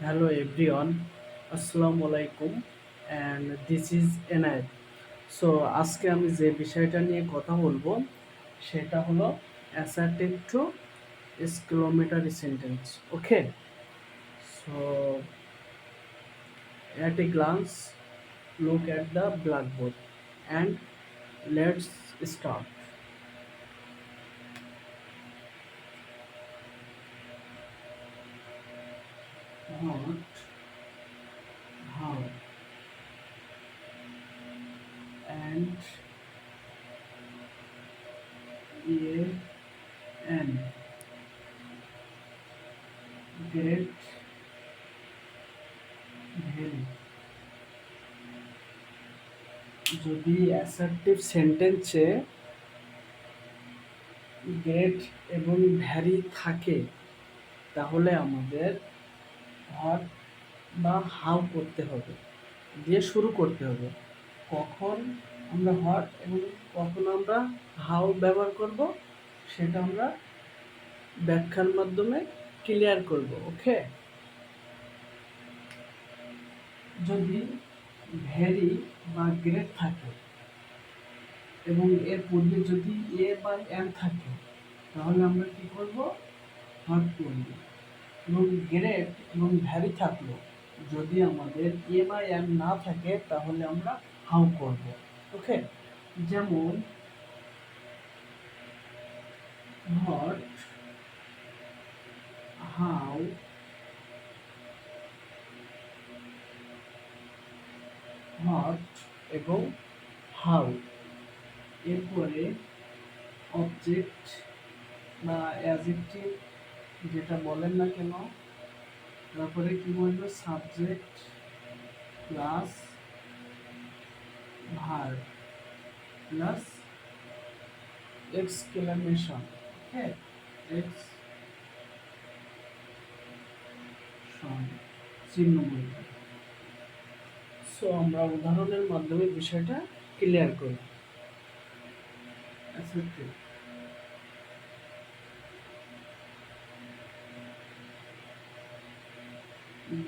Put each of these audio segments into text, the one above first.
Hello everyone, Assalamu alaikum and this is Enayat. So আজকে আমি যে বিষয়টা নিয়ে কথা বলবো সেটা হলো assertive two exclamatory sentence. Okay, so at a glance, look at the blackboard and let's start. What, how, and a n, great, very। যদি অ্যাসার্টিভ সেন্টেন্সে গ্রেট এবং ভ্যারি থাকে তাহলে আমাদের হট বা হাউ করতে হবে, দিয়ে শুরু করতে হবে। কখন আমরা হট এবং কখন আমরা হাউ ব্যবহার করব সেটা আমরা ব্যাখ্যার মাধ্যমে ক্লিয়ার করব। ওকে, যদি ভেরি বা গ্রেট থাকে এবং এর পূর্বে যদি এ বা এন থাকে তাহলে আমরা কি করব, হট করব। এবং গ্রেট এবং ভ্যারি থাকলো, যদি আমাদের এ বা এন না থাকে তাহলে আমরা হাউ করব। ওকে, যেমন হট, হাউ, হট এবং হাউ। এরপরে অবজেক্ট বা অ্যাডজেক্টিভ যেটা বলেন না কেন, তারপরে কি বলবো, subject plus verb plus exclamation. Okay, exclamation চিহ্ন বলবো। সো আমরা উদাহরণের মাধ্যমে বিষয়টা ক্লিয়ার করি। অ্যাসেপ্টিভ,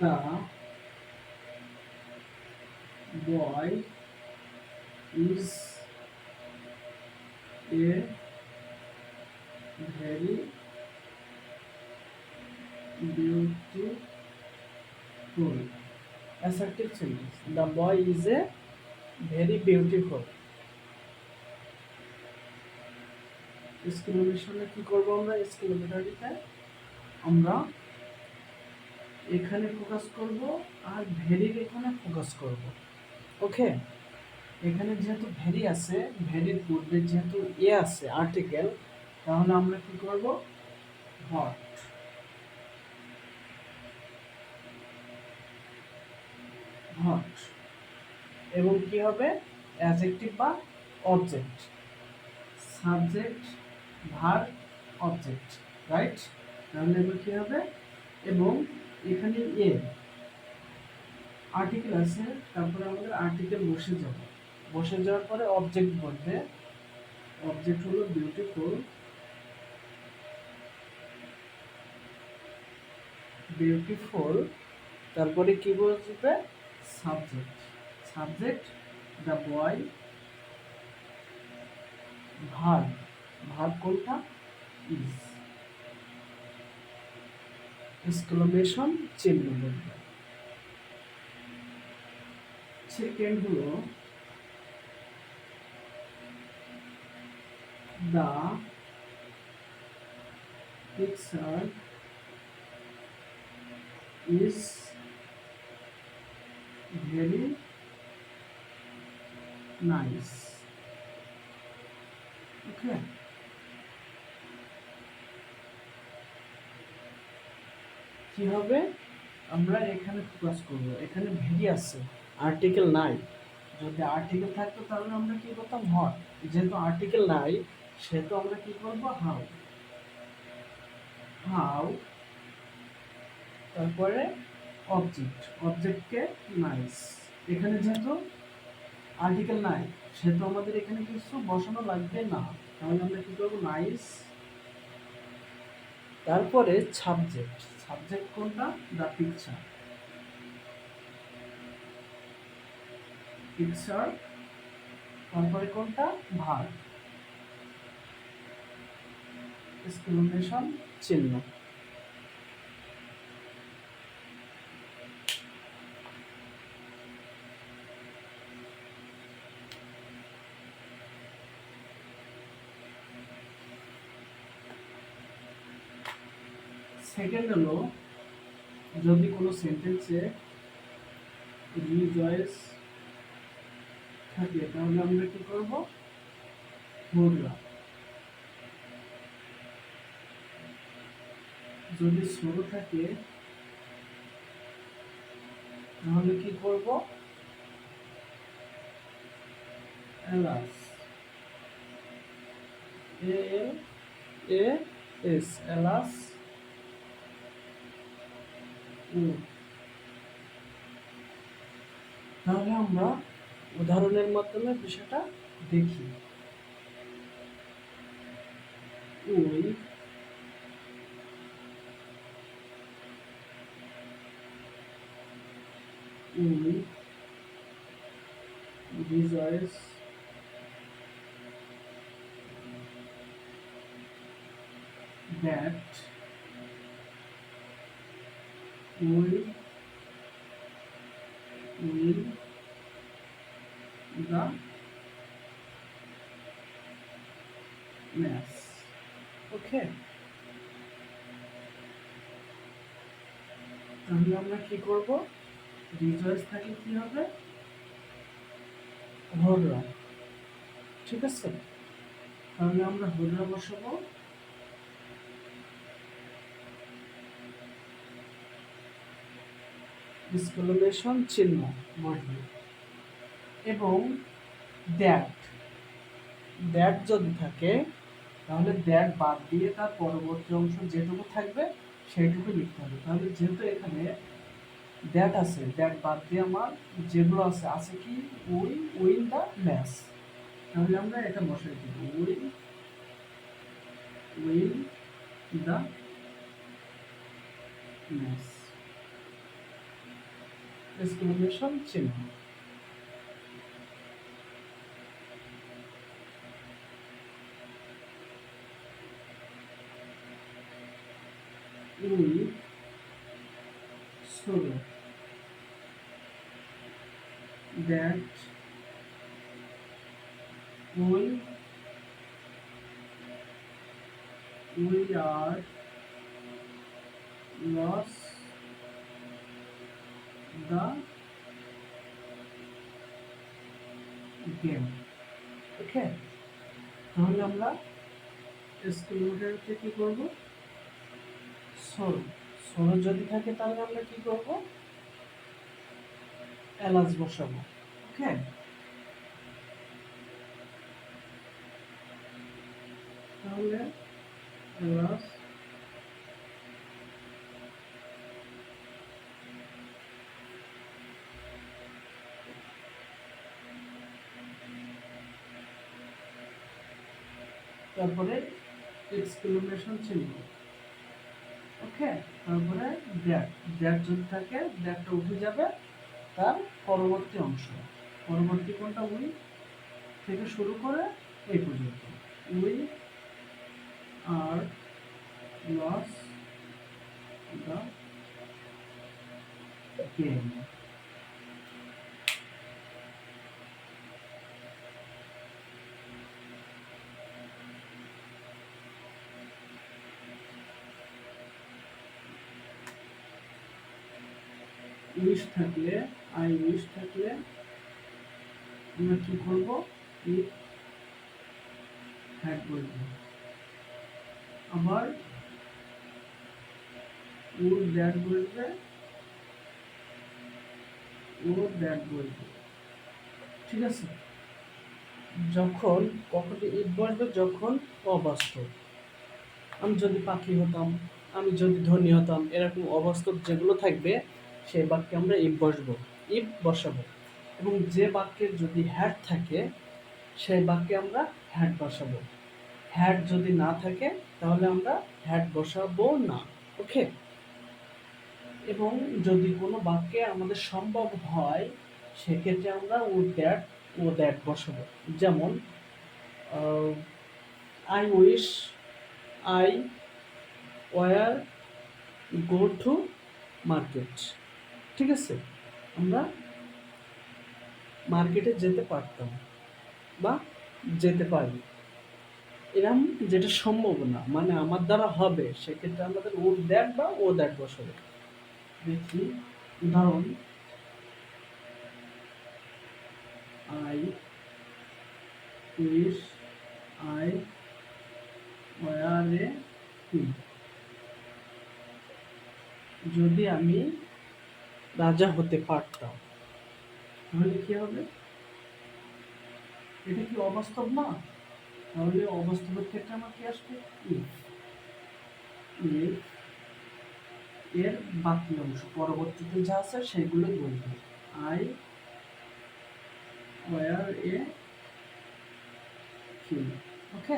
the boy is a very beautiful। Assertive sentence, the boy is a very beautiful। এক্সক্লেমেশনে কি করব, আমরা এক্সক্লেমেটরিতে আমরা এখানে ফোকাস করব আর ভেরির এখানে ফোকাস করব। ওকে, এখানে যেহেতু ভেরি আছে, ভেরির পূর্বে যেহেতু এ আছে আর্টিকেল, তাহলে আমরা কি করব, হট, হট এবং কি হবে, অ্যাডজেক্টিভ বা object, subject verb object, right. তাহলে এবার কি হবে, এবং এখানে এ আর্টিকেল আছে, তারপরে আমাদের আর্টিকেল বসে যাবে, বসে যাওয়ার পরে অবজেক্ট বলবে, অবজেক্ট হলো বিউটিফুল, বিউটিফুল। তারপরে কি বলবে, subject, subject the boy, verb, verb কোনটা, ইজ, এক্সক্লেমেশন চিহ্ন বলবে। সেকেন্ড হলো the picture is very nice। ওকে, কি হবে, আমরা এখানে ফোকাস করব, এখানে ভেরি আছে, আর্টিকেল নাই। যদি আর্টিকেল থাকতো তাহলে আমরা কি করতাম, হট। যেহেতু আর্টিকেল নাই সেহেতু আমরা কি করব, হাউ, হাউ। তারপরে অবজেক্ট, অবজেক্টকে নাইস। এখানে যেহেতু আর্টিকেল নাই সেহেতু আমাদের এখানে কিছু বসানো লাগবে না, তাহলে আমরা কি করব, নাইস। তারপরে সাবজেক্ট, সাবজেক্ট কোনটা, দ্য পিকচার, পিকচার, তারপরে কোনটা ভার, এক্সক্লেমেশন চিহ্ন। সেকেন্ড হলো, যদি কোনো সেন্টেন্সে রিজয়েস থাকে তাহলে আমরা কি করব, হুররা। যদি সরু থাকে তাহলে কি করব, এলাস, এস, এলাস। তাহলে আমরা উদাহরণের মাধ্যমে বিষয়টা দেখি। rejoice that we win the match. ওকে, তাহলে আমরা কি করব, রিজয়েস থাকলে কি হবে, হররা। ঠিক আছে, তাহলে আমরা হররা বসাবো। এক্সক্লেমেশন চিহ্ন বসবে এবং দ্যাট, দ্যাট যদি থাকে তাহলে দ্যাট বাদ দিয়ে তার পরবর্তী অংশ যেটুকু থাকবে সেইটুকু লিখতে হবে। তাহলে যেহেতু এখানে দ্যাট আছে, দ্যাট বাদ দিয়ে আমার যেগুলো আছে, আছে কি, উইন দ্য ম্যাচ, তাহলে আমরা এটা বসাই দেব, উইন দ্য ম্যাচ, এক্সক্লেমেশন চিহ্ন। So that we are lost the game. Okay, তাহলে আমরা এক্সক্লেমেটরকে কি করব, সরো যদি থাকে তাহলে আমরা কি করব, এলাস বসাবো। ওকে, তাহলে এলাস তারপরে এক্সক্লেমেশন চিহ্ন। ওকে, তারপরে দ্যাট, দ্যাট যদি থাকে দ্যাটটা উঠে যাবে তার পরবর্তী অংশ, পরবর্তী কোনটা, উই থেকে শুরু করে এই পর্যন্ত, we are lose the game. Wish থাকলে, আই উইশ থাকলে আমরা কি করব, ইট হ্যাড বলবো। আবার উড দ্যাট বলবে, উড দ্যাট বলবে। ঠিক আছে, যখন কখন ইট বসবে, যখন অবাস্তব, আমি যদি পাখি হতাম, আমি যদি ধনী হতাম, এরকম অবাস্তব যেগুলো থাকবে সেই বাক্যে আমরা ইফ বসবো, ইফ বসাবো। এবং যে বাক্যের যদি হ্যাড থাকে সেই বাক্যে আমরা হ্যাড বসাবো। হ্যাড যদি না থাকে তাহলে আমরা হ্যাড বসাবো না। ওকে, এবং যদি কোনো বাক্যে আমাদের সম্ভব হয় সেক্ষেত্রে আমরা ও দ্যাট বসাবো। যেমন I wish I were go to market. ঠিক আছে, আমরা মার্কেটে যেতে পারতাম বা যেতে পারি, এরকম যেটা সম্ভব না, মানে আমার দ্বারা হবে, সেক্ষেত্রে আমাদের উড দ্যাট বা ও দ্যাট বসাবে। দেখি উদাহরণ, I wish I were A queen. যদি আমি রাজা হতে পারতাম, তাহলে কি হবে? এটা কি অবাস্তব না? তাহলে অবাস্তবের ক্ষেত্রে আমার কি আসবে? ইফ। ইফ এর বাকি অংশ পরবর্তীতে যা আছে সেগুলো বলবে। I were a king. Okay,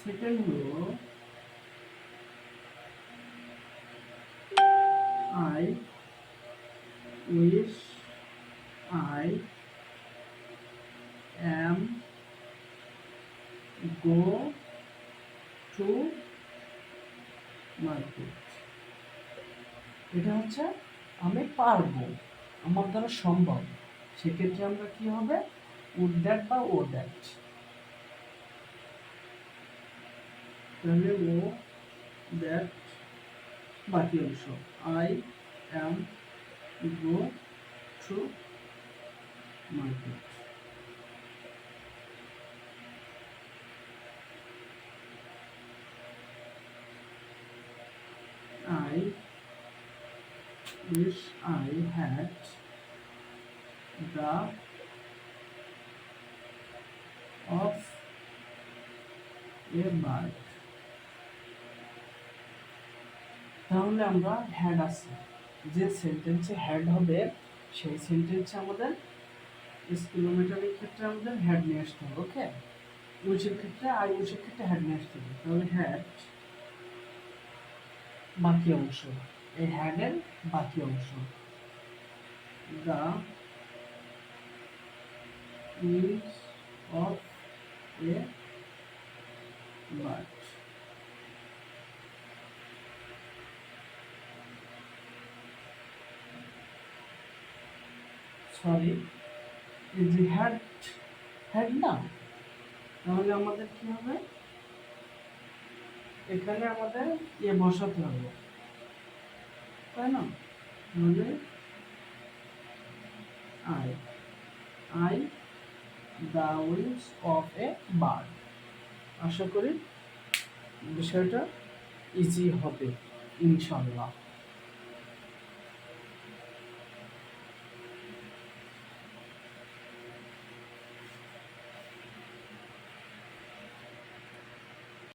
second হলো I wish I am go to market. এটা হচ্ছে আমি পারবো, আমার দ্বারা সম্ভব, সেক্ষেত্রে আমরা কি হবে? উড দ্যাট বা ও দ্যাট। তাহলে ও দ্যাট বাকি অংশ, I am go to market. I wish I had the of a bird. তাহলে আমরা হ্যাড আছে, যে সেন্টেন্সে হ্যাড হবে সেই সেন্টেন্সে আমাদের কিলোমিটারের ক্ষেত্রে আমাদের হ্যাড নিয়ে আসতে হবে। ওকে, উইশের ক্ষেত্রে আই উইশের ক্ষেত্রে হ্যাড নিয়ে আসতে হবে। তাহলে হ্যাড বাকি অংশ, এই হ্যাডের বাকি অংশ, the wings of a bird. Sorry, এই যে হ্যাড না, তাহলে আমাদের কি হবে? এখানে আমাদের বসাতে হবে, তাই না? তাহলে I I the wings of a bird. আশা করি বিষয়টা ইজি হবে ইনশাল্লাহ।